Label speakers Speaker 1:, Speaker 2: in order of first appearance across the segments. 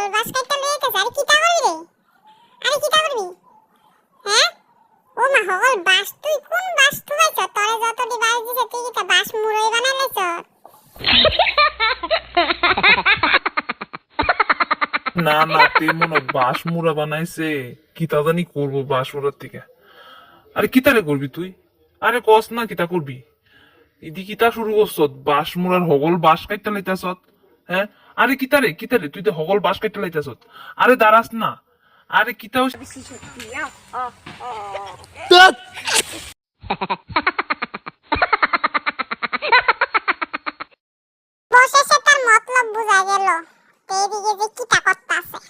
Speaker 1: হগল বাস কাইটা লই আইতাছে। আরে কিটা করবি রে? আরে কিটা করবি? হ্যাঁ? ও মা হগল বাস তুই কোন বাস থুবাইছ? তোরে যতটি বাস দিছে তুই কিটা বাস মুরই বানাই লাইছ?
Speaker 2: না না তুই মনে বাস মুড়া বানাইছে কিতা জানি করবো বাস মুড়ার থেকে। আরে কিতারে করবি তুই? আরে কস না কিতা করবি? ইদি কিতা শুরু করছ? বাস মুড়ার হগল বাস কাইটা লাইতাছ? হ্যাঁ আরে কিতারে কিতারে তুই তো হগল বাস কাইটা লাইতাছ। আরে দাঁড়াস না। আরে কিতা
Speaker 1: বসেছে তার মতলব বুঝা গেল। এইদিকে যে কিটা করতাছে।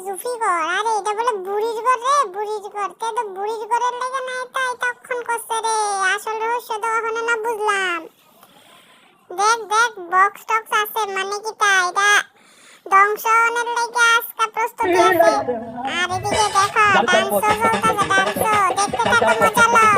Speaker 1: জুফি ঘর আরে এটা বলে বুড়ির ঘর রে বুড়ির ঘর তে তো বুড়ির ঘরের লাগা না এটা তখন করছে রে আসল রহস্য তো এখনো না বুঝলাম দেখ দেখ বক্স টক্স আছে মানে কি তা এটা ধ্বংসনের লাগা আজকে প্রস্তুতি আছে আর এদিকে দেখো ডান্স চলতেছে ডান্স দেখতে থাকো মজা লও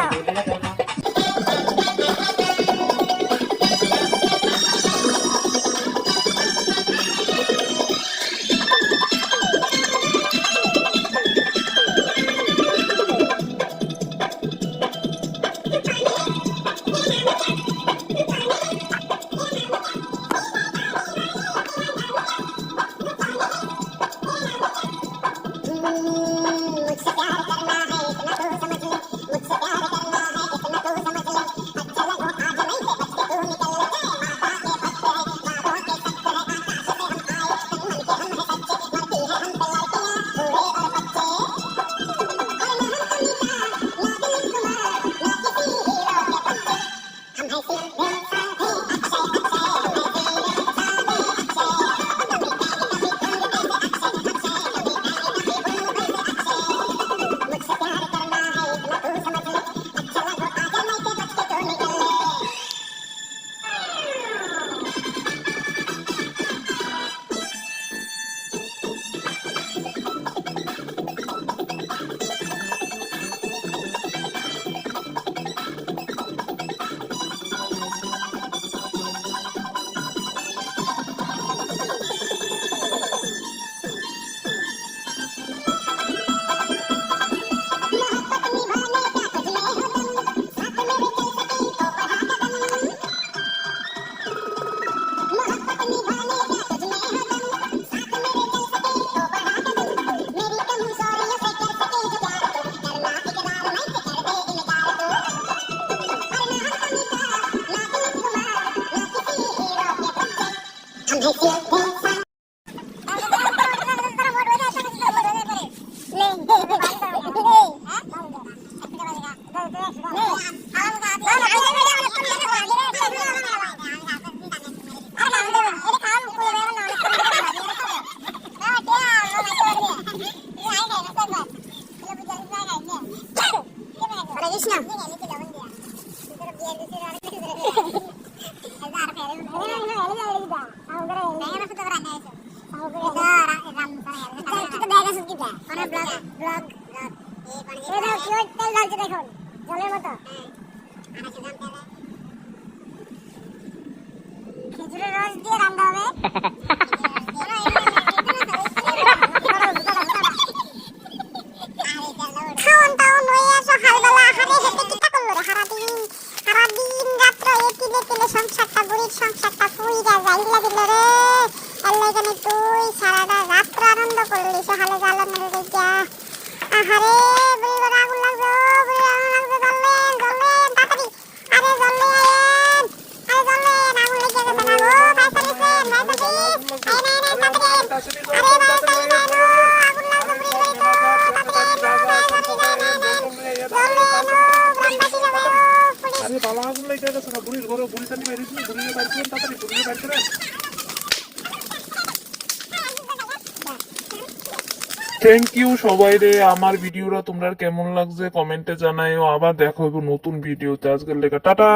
Speaker 1: খেজুরের রস দিয়ে রান্না হবে খাওন টাউন হয়ে আসো হালবেলা হারে হেঁটে কিটা করলো রে সারাদিন রাত্র এতিলে তিলে সংসারটা বুড়ির সংসারটা ফুইরা যাইলা দিল রে আল্লাহ জানে তুই সারাটা রাত্র আনন্দ করলি
Speaker 2: লাগে গেছে না বুড়ির ঘরে বুড়ি জানি বাইরে ছিল বুড়ির বাইরে ছিল তাড়াতাড়ি বুড়ির বাইরে করে থ্যাংক ইউ সবাই রে আমার ভিডিওটা তোমরা কেমন লাগছে কমেন্টে জানাইও আবার দেখা হবে নতুন ভিডিওতে আজকের লেখা টাটা